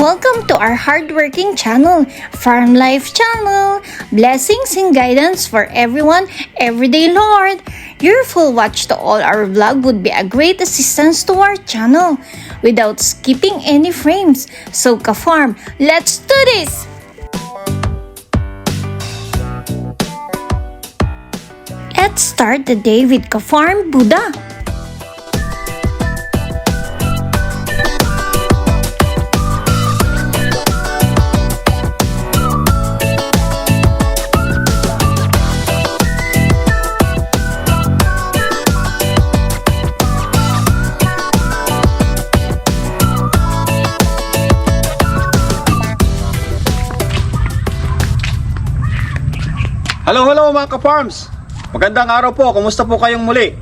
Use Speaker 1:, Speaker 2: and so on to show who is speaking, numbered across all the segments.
Speaker 1: welcome to our hardworking channel, Farm Life channel. Blessings and guidance for everyone, everyday Lord. Your full watch to all our vlog would be a great assistance to our channel without skipping any frames. So ka-farm, let's do this! Let's start the day with ka-farm Buddha.
Speaker 2: Hello mga ka-farms! Magandang araw po, kumusta po kayong muli?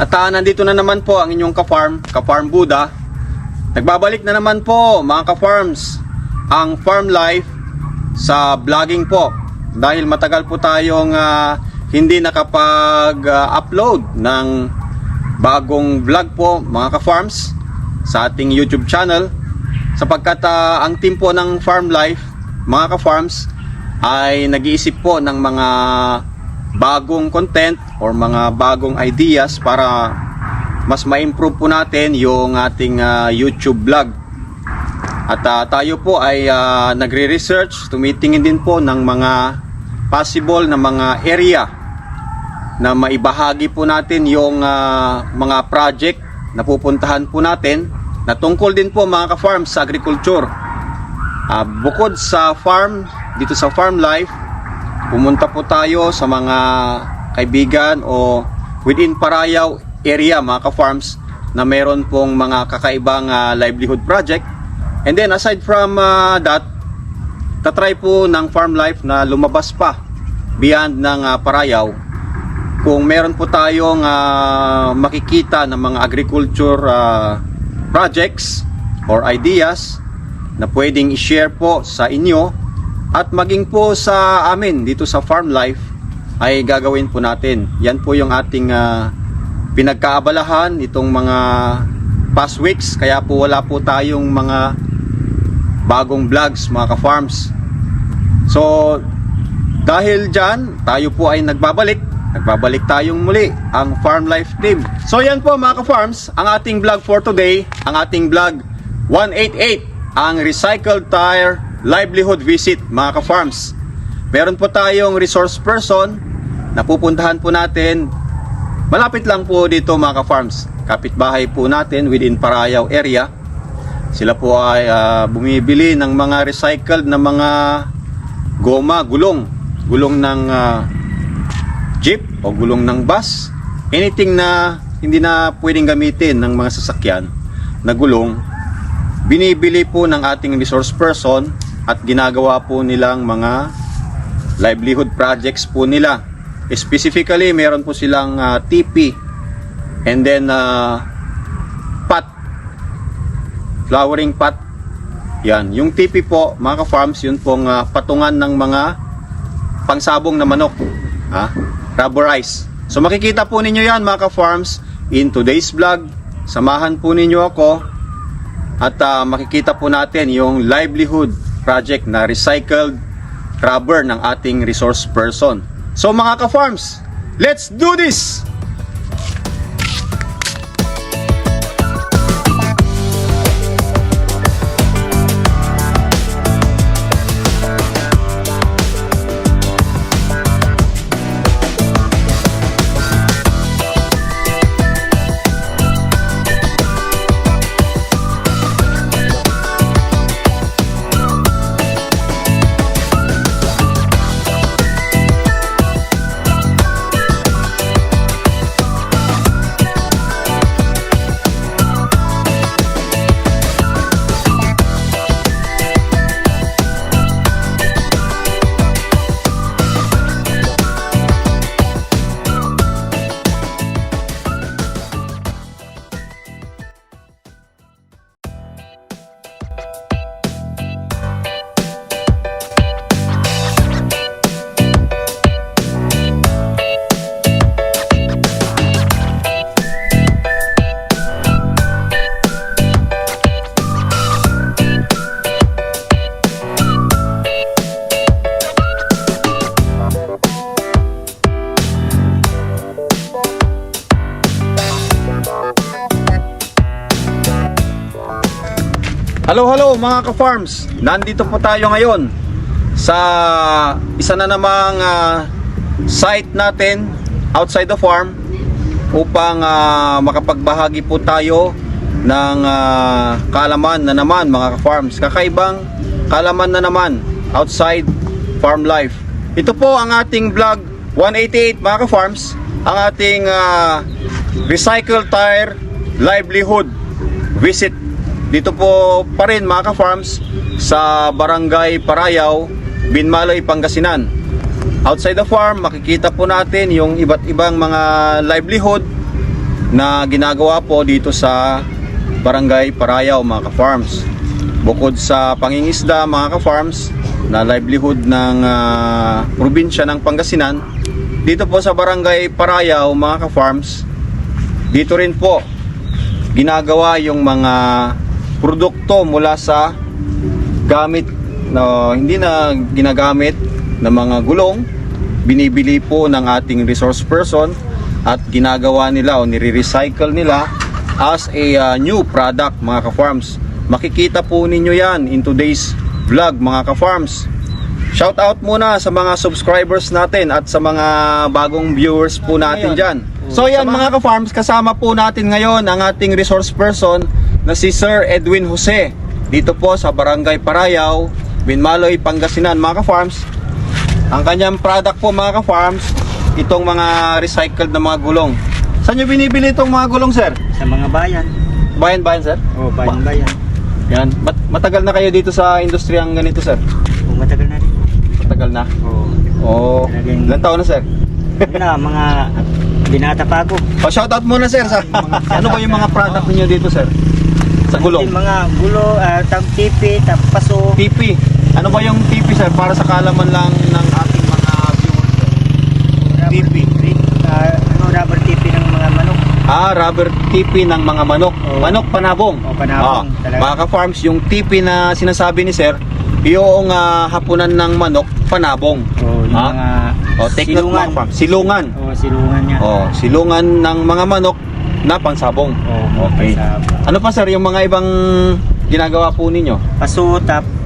Speaker 2: At nandito na naman po ang inyong ka-farm Buddha. Nagbabalik na naman po mga ka-farms ang farm life sa vlogging po. Dahil matagal po tayong hindi nakapag-upload ng bagong vlog po mga ka-farms sa ating YouTube channel. Sapagkat ang team po ng farm life mga ka-farms ay nag-iisip po ng mga bagong content or mga bagong ideas para mas ma-improve po natin yung ating YouTube vlog. At tayo po ay nagre-research, tumitingin din po ng mga possible na mga area na maibahagi po natin yung mga project na pupuntahan po natin na tungkol din po mga ka-farm sa agriculture. Bukod sa farm, dito sa farm life, pumunta po tayo sa mga kaibigan o within Parayaw area mga ka-farms na meron pong mga kakaibang livelihood project. And then aside from that, tatry po ng farm life na lumabas pa beyond ng Parayaw. Kung meron po tayong makikita ng mga agriculture projects or ideas na pwedeng i-share po sa inyo at maging po sa amin dito sa farm life, ay gagawin po natin. Yan po yung ating pinagkaabalahan itong mga past weeks, kaya po wala po tayong mga bagong vlogs mga ka-farms. So dahil dyan, tayo po ay nagbabalik tayong muli ang farm life team. So yan po mga ka-farms, ang ating vlog for today, ang ating vlog 188, ang recycled tire livelihood visit mga ka-farms. Meron po tayong resource person na pupuntahan po natin. Malapit lang po dito mga ka-farms, kapitbahay po natin within Parayaw area. Sila po ay bumibili ng mga recycled na mga goma, gulong ng jeep o gulong ng bus, anything na hindi na pwedeng gamitin ng mga sasakyan na gulong, binibili po ng ating resource person at ginagawa po nilang mga livelihood projects po nila. Specifically, meron po silang TP and then pot, flowering pot. Yan, yung TP po mga ka-farms, yun pong patungan ng mga pangsabong na manok, rubberize. So makikita po ninyo yan mga ka-farms in today's vlog. Samahan po ninyo ako at makikita po natin yung livelihood project na recycled rubber ng ating resource person. So mga ka-farms, let's do this! Hello mga ka-farms! Nandito po tayo ngayon sa isa na namang site natin outside the farm upang makapagbahagi po tayo ng kaalaman na naman mga ka-farms. Kakaibang kaalaman na naman outside farm life. Ito po ang ating vlog 188 mga ka-farms, ang ating recycle tire livelihood visit. Dito po pa rin mga ka-farms sa Barangay Parayaw, Binmaloy, Pangasinan. Outside the farm, makikita po natin yung iba't ibang mga livelihood na ginagawa po dito sa Barangay Parayaw mga ka-farms. Bukod sa pangingisda mga ka-farms na livelihood ng probinsya ng Pangasinan, dito po sa Barangay Parayaw mga ka-farms, dito rin po ginagawa yung mga produkto mula sa gamit na hindi na ginagamit na mga gulong, binibili po ng ating resource person at ginagawa nila o nire-recycle nila as a new product mga ka-farms. Makikita po ninyo yan in today's vlog mga ka-farms. Shout out muna sa mga subscribers natin at sa mga bagong viewers po natin dyan. So yan mga ka-farms, kasama po natin ngayon ang ating resource person na si Sir Edwin Jose dito po sa Barangay Parayaw, Binmaloy, Pangasinan mga ka-farms. Ang kanyang product po mga ka-farms, itong mga recycled na mga gulong. Saan nyo binibili itong mga gulong sir?
Speaker 3: Sa mga bayan.
Speaker 2: Bayan-bayan sir?
Speaker 3: Oo, bayan-bayan.
Speaker 2: Yan. Matagal na kayo dito sa industriyang ganito sir?
Speaker 3: Oo, matagal na rin.
Speaker 2: Matagal na?
Speaker 3: Oo.
Speaker 2: Oo.
Speaker 3: Talagang-
Speaker 2: Ilan taon na sir?
Speaker 3: Ano na, mga binata pa ako.
Speaker 2: Shoutout muna sir sa ano ba yung mga product niyo dito sir? Sa gulong?
Speaker 3: Yung mga gulo, tipi, paso.
Speaker 2: TP. Ano ba yung TP sir? Para sa kaalaman lang ng ating mga viewers sir. TP.
Speaker 3: Rubber tipi ng mga manok.
Speaker 2: Rubber TP ng mga manok.
Speaker 3: Oo.
Speaker 2: Manok panabong.
Speaker 3: Oo, panabong, talaga.
Speaker 2: Mga ka-farms, yung TP na sinasabi ni sir, yung hapunan ng manok panabong.
Speaker 3: Oo, yung mga
Speaker 2: Take note mga farms. Silungan.
Speaker 3: Oo, silungan niya.
Speaker 2: Silungan ng mga manok na pangsabong.
Speaker 3: Oo,
Speaker 2: Okay. Ano pa sir, yung mga ibang ginagawa po ninyo?
Speaker 3: Paso,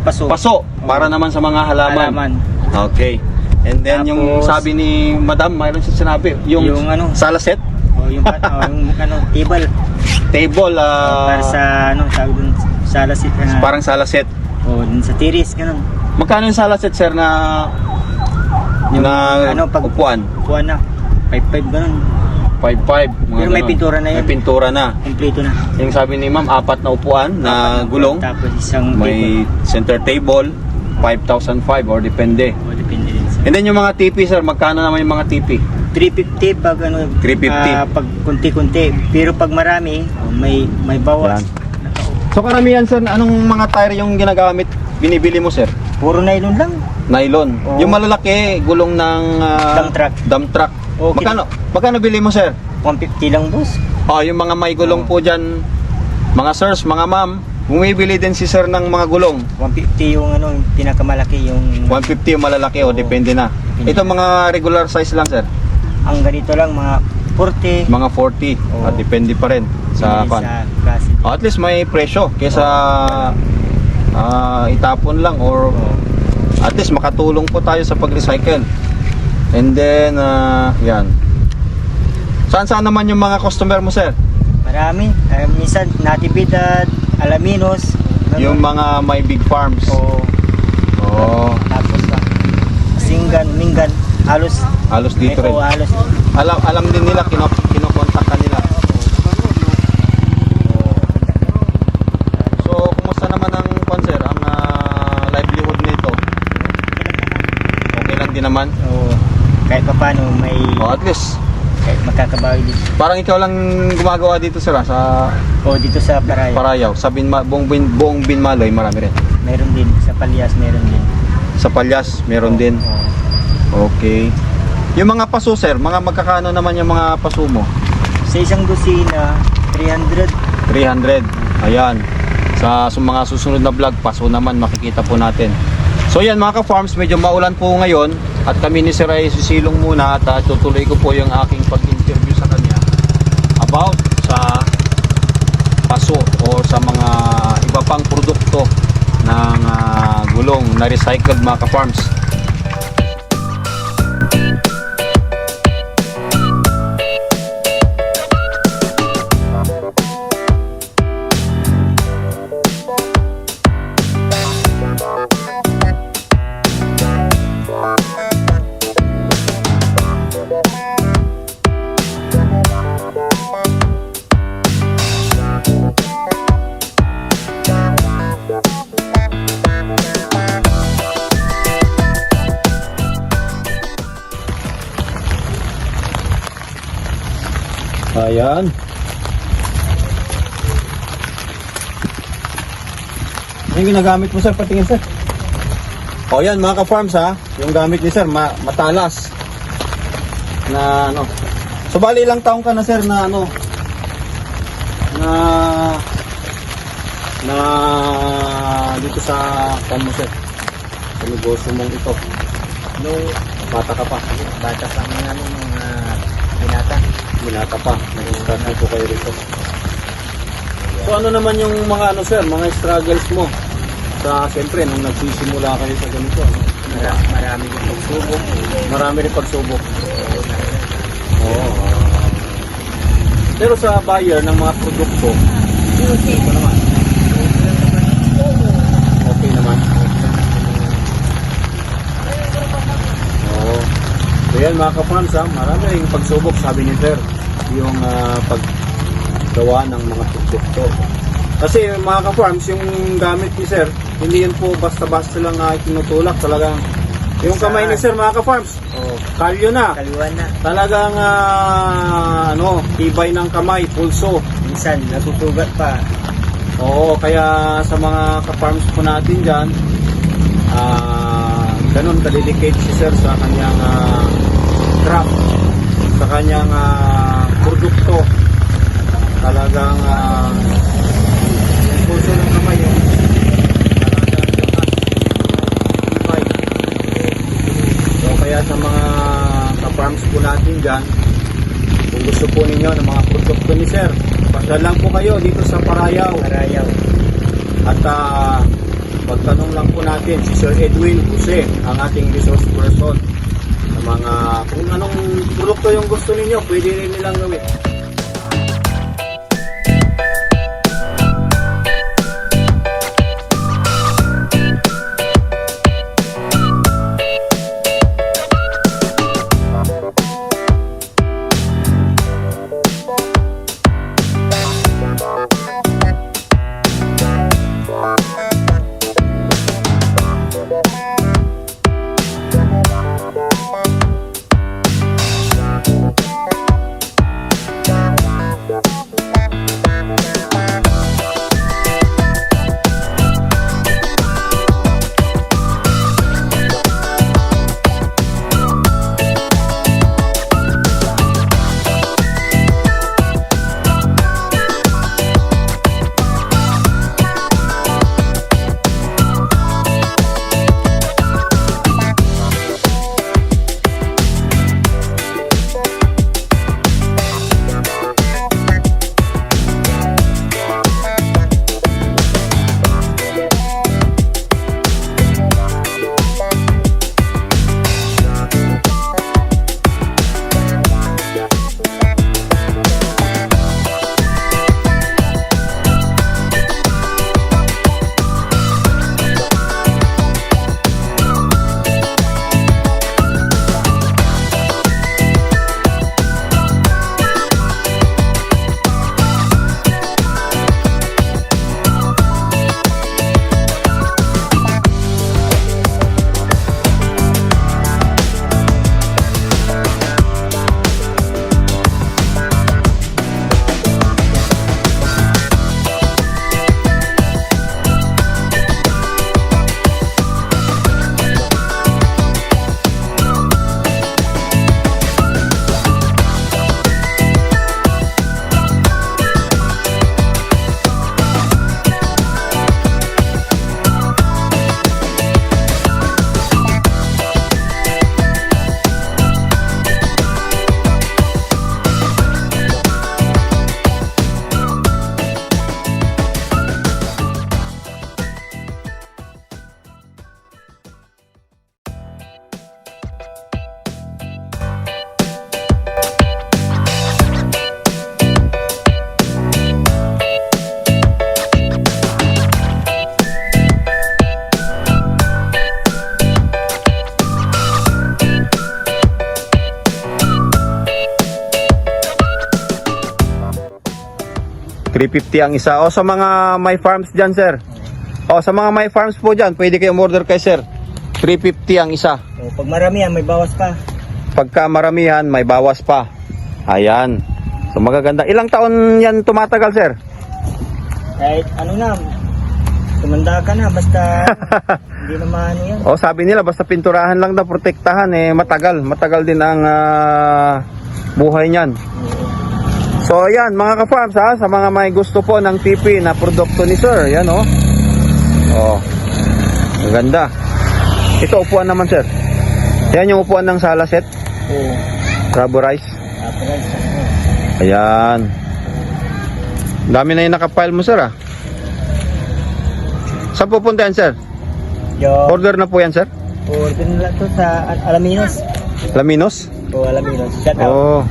Speaker 3: paso.
Speaker 2: Paso, para naman sa mga halaman. Okay. And then yung
Speaker 3: Tapos,
Speaker 2: sabi ni Madam, mayroon siya sinabi, yung salaset,
Speaker 3: Oo, yung table.
Speaker 2: table,
Speaker 3: Para sa, tawag dun, salasit.
Speaker 2: parang salaset.
Speaker 3: Oo, dun sa tiris, ganun.
Speaker 2: Magkano yung salaset sir na upuan?
Speaker 3: Upuan na. 5-5 ganun.
Speaker 2: 5-5.
Speaker 3: Pero may pintura na yun.
Speaker 2: May pintura na.
Speaker 3: Kompleto na.
Speaker 2: Yung sabi ni Ma'am, 4 na upuan na gulong.
Speaker 3: Tapos isang
Speaker 2: May center table, 5,005 or depende.
Speaker 3: table. O, depende din sa.
Speaker 2: And then yung mga TP sir, magkano naman yung mga TP?
Speaker 3: 350 pag
Speaker 2: 350.
Speaker 3: pag kunti-kunti. Pero pag marami, may bawas.
Speaker 2: Yan. So karamihan sir, anong mga tire yung ginagamit, binibili mo sir?
Speaker 3: Puro nylon lang.
Speaker 2: Nylon.
Speaker 3: Oo.
Speaker 2: Yung malalaki, gulong ng dump truck.
Speaker 3: Okay.
Speaker 2: Magkano bili mo sir?
Speaker 3: 150 lang boss.
Speaker 2: Yung mga may gulong po dyan, mga sirs, mga ma'am, bumibili din si sir ng mga gulong.
Speaker 3: 150 yung yung pinakamalaki yung
Speaker 2: 150 yung malalaki o
Speaker 3: Oo.
Speaker 2: depende na.
Speaker 3: Depende.
Speaker 2: Ito mga regular size lang sir.
Speaker 3: ang ganito lang mga 40.
Speaker 2: Mga 40.
Speaker 3: Oo.
Speaker 2: Depende pa rin sa
Speaker 3: Depende
Speaker 2: kan.
Speaker 3: sa klase.
Speaker 2: At least may presyo kesa itapon lang or at least makatulong po tayo sa pag-recycle. And then yan. Saan naman yung mga customer mo sir?
Speaker 3: Marami. Minsan Natividad, Alaminos.
Speaker 2: Yung mga may big farms.
Speaker 3: Oo. Tapos Singan, Mingan, halos
Speaker 2: Dito rin.
Speaker 3: halos.
Speaker 2: Alam din nila, kinokontak ka nila. So, kumusta naman ang sir, ang livelihood nito? Okay lang din naman.
Speaker 3: Oo. Kahit pa paano may
Speaker 2: At least,
Speaker 3: kahit makakabawi din.
Speaker 2: parang ikaw lang gumagawa dito sir sa
Speaker 3: Dito sa Parayaw.
Speaker 2: Parayaw. Sa buong Binmaloy, marami rin.
Speaker 3: Meron din sa Palyas, meron din.
Speaker 2: Sa Palyas, meron din.
Speaker 3: Oo.
Speaker 2: Okay. Yung mga paso sir, mga magkakano naman yung mga paso mo?
Speaker 3: Sa isang dosina, 300.
Speaker 2: 300. Ayan. Sa mga susunod na vlog, paso naman makikita po natin. So yan mga ka-farms, medyo maulan po ngayon at kami ni Sir ay sisilong muna at tutuloy ko po yung aking pag-interview sa kanya about sa paso o sa mga iba pang produkto produkto ng gulong na recycled mga ka-farms. Ayan. Ano yung ginagamit mo, sir? Patingin, sir. O yan, mga ka-farms, ha. Yung gamit ni sir, matalas. Na ano. So, bali ilang taong ka na, sir, na ano. Na dito sa kamo, sir. Sa negosyo mong ito.
Speaker 3: Nung
Speaker 2: Bata ka pa.
Speaker 3: bata pa mga mga binata.
Speaker 2: Binata pa. Nag-start na po kayo rito. So ano naman yung mga ano sir, mga struggles mo sa siyempre nung nagsisimula kayo sa ganito? Ano?
Speaker 3: Marami yung pagsubok.
Speaker 2: Marami rin pagsubok. Oo. Pero sa buyer ng mga produkto, okay pa naman. Okay naman. Oo. So yan mga ka-farms, marami rin pagsubok sabi ni sir, yung paggawa ng mga produkto. Kasi mga ka-farms, yung gamit ni sir, hindi yun po basta-basta lang tinutulak. Talagang yung kamay ni sir mga ka-farms, kalyo na.
Speaker 3: Kaliwan na.
Speaker 2: Talagang tibay ng kamay, pulso.
Speaker 3: Minsan natutugat pa.
Speaker 2: Oo, kaya sa mga ka-farms po natin dyan, ganun ka-dedicate si sir sa kanyang craft, sa kanyang produkto. Talagang yung pulso ng kamay yun. So kaya sa mga ka-farms po natin dyan, kung gusto po ninyo ng mga produkto ni sir, pasal lang po kayo dito sa Parayaw. At pagtanong lang po natin si Sir Edwin Jose, ang ating resource person, sa mga kung anong produkto yung gusto ninyo, pwede rin nilang gawin. 350 ang isa. O sa mga may farms dyan, sir. O sa mga may farms po dyan, pwede kayo order kay sir. 350 ang isa.
Speaker 3: O, pag marami yan, may bawas pa.
Speaker 2: Pagka maramihan, may bawas pa. Ayan. So magaganda. Ilang taon yan tumatagal, sir?
Speaker 3: Kahit ano na, tumanda ka na, basta hindi naman ano yan.
Speaker 2: O sabi nila, basta pinturahan lang daw, protektahan, matagal. Matagal din ang buhay niyan. So ayan mga ka-farms ha, sa mga may gusto po ng TP na produkto ni sir, yan o. Oh, ang ganda. Ito upuan naman sir. Yan yung upuan ng sala set,
Speaker 3: Oo.
Speaker 2: rubberized.
Speaker 3: Tapos,
Speaker 2: Ayan. Dami na yung nakapile mo sir ha. Saan pupunta yan sir?
Speaker 3: yo,
Speaker 2: Order na po yan sir?
Speaker 3: order na lang to sa Alaminos.
Speaker 2: Laminos?
Speaker 3: O, Alaminos. Shout out.
Speaker 2: Oh.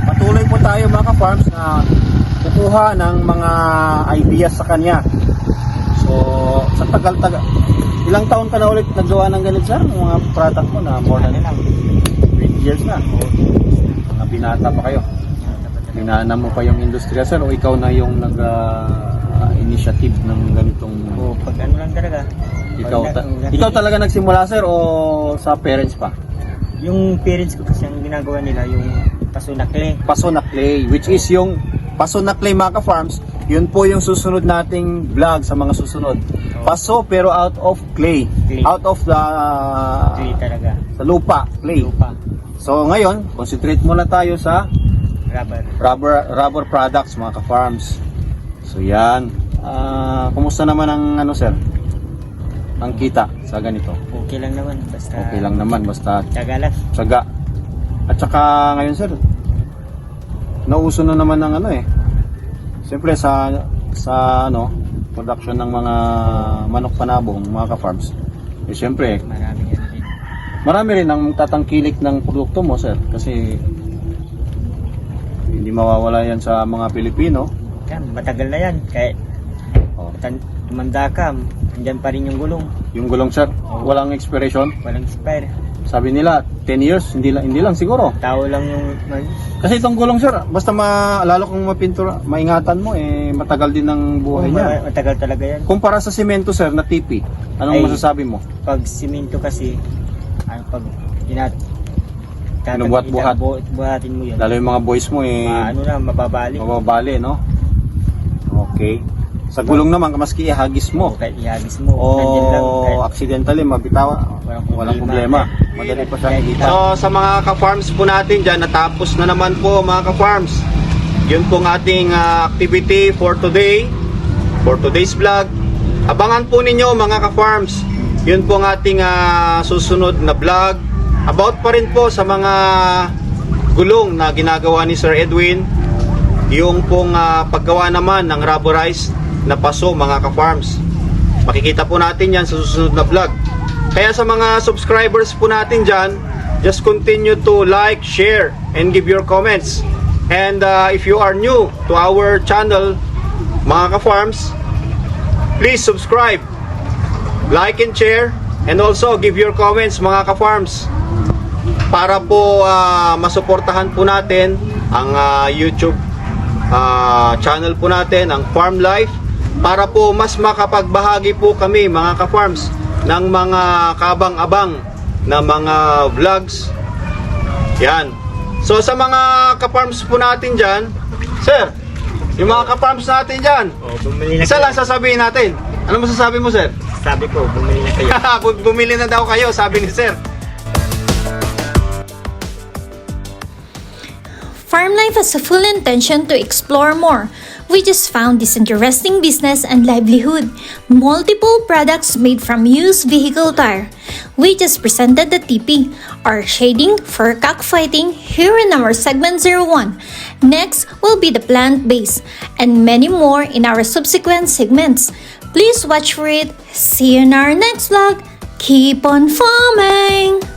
Speaker 2: Patuloy po tayo mga ka-farms na kukuha ng mga ideas sa kanya. So, sa tagal-tagal. Ilang taon ka na ulit naggawa ng ganito sir? Ng mga product mo na more than 20 years na. Mga binata pa kayo. Binana mo pa yung industriya sir o ikaw na yung nag-initiative ng ganitong...
Speaker 3: O, pag ano lang talaga.
Speaker 2: Ikaw talaga nagsimula sir o sa parents pa?
Speaker 3: Yung parents ko kasi ang ginagawa nila, yung paso na clay.
Speaker 2: Paso na clay, which is yung paso na clay mga ka-farms, yun po yung susunod nating vlog sa mga susunod. Paso pero out of clay.
Speaker 3: Clay.
Speaker 2: Out of the
Speaker 3: Clay talaga.
Speaker 2: sa lupa, clay.
Speaker 3: Lupa.
Speaker 2: So ngayon, concentrate muna tayo sa
Speaker 3: Rubber.
Speaker 2: rubber products mga ka-farms. So yan. Kumusta naman ang ano sir? Ang kita sa ganito?
Speaker 3: Okay lang naman. Basta
Speaker 2: Okay lang naman, basta
Speaker 3: tiyaga lang.
Speaker 2: tsaga. At saka ngayon sir, nauso na naman ng ano siyempre sa ano, production ng mga manok panabong, mga ka-farms. Siyempre,
Speaker 3: Maraming ano din.
Speaker 2: marami rin ang tatangkilik ng produkto mo sir kasi hindi mawawala yan sa mga Pilipino.
Speaker 3: Yan, matagal na yan. Kahit
Speaker 2: Oh,
Speaker 3: tumanda ka, andyan pa rin yung gulong.
Speaker 2: yung gulong sir, walang expiration.
Speaker 3: Walang expire.
Speaker 2: Sabi nila 10 years, hindi lang siguro.
Speaker 3: Tao lang yung
Speaker 2: Kasi itong gulong sir, basta lalo kung mapintura, maingatan mo matagal din ang buhay niya.
Speaker 3: matagal talaga yan.
Speaker 2: Kumpara sa semento sir na TP, anong
Speaker 3: Ay.
Speaker 2: masasabi mo?
Speaker 3: Pag simento kasi, pag
Speaker 2: Binubuhat-buhat.
Speaker 3: buhatin mo yun.
Speaker 2: Lalo yung mga boys mo
Speaker 3: Ano na, mababali.
Speaker 2: mababali, no? Okay. Sa gulong naman, maski ihagis mo.
Speaker 3: O kahit ihagis mo. nandyan lang,
Speaker 2: O
Speaker 3: kahit
Speaker 2: accidentally mabitawa, walang problema. Madali pa siya higita. So sa mga ka-farms po natin dyan, natapos na naman po mga ka-farms. Yun pong ating activity for today, for today's vlog. Abangan po ninyo mga ka-farms. Yun pong ating susunod na vlog. About pa rin po sa mga gulong na ginagawa ni Sir Edwin. Yung pong paggawa naman ng rubberized na paso mga ka-farms. Makikita po natin yan sa susunod na vlog. Kaya sa mga subscribers po natin dyan, just continue to like, share, and give your comments. And if you are new to our channel, mga ka-farms, please subscribe, like and share, and also give your comments mga ka-farms para po masuportahan po natin ang YouTube channel po natin, ang Farm Life, para po mas makapagbahagi po kami mga ka-farms ng mga kabang-abang na mga vlogs. Yan. So sa mga ka-farms po natin dyan, sir, yung mga ka-farms natin dyan,
Speaker 3: bumili na
Speaker 2: isa
Speaker 3: kayo.
Speaker 2: lang sasabihin natin. Ano masasabi mo sir?
Speaker 3: Sabi ko, bumili na kayo.
Speaker 2: Bumili na daw kayo, sabi ni sir.
Speaker 1: Farm Life has a full intention to explore more. We just found this interesting business and livelihood. Multiple products made from used vehicle tire. We just presented the TP, our shading for cockfighting here in our segment 01. Next will be the plant base and many more in our subsequent segments. Please watch for it. See you in our next vlog. Keep on farming!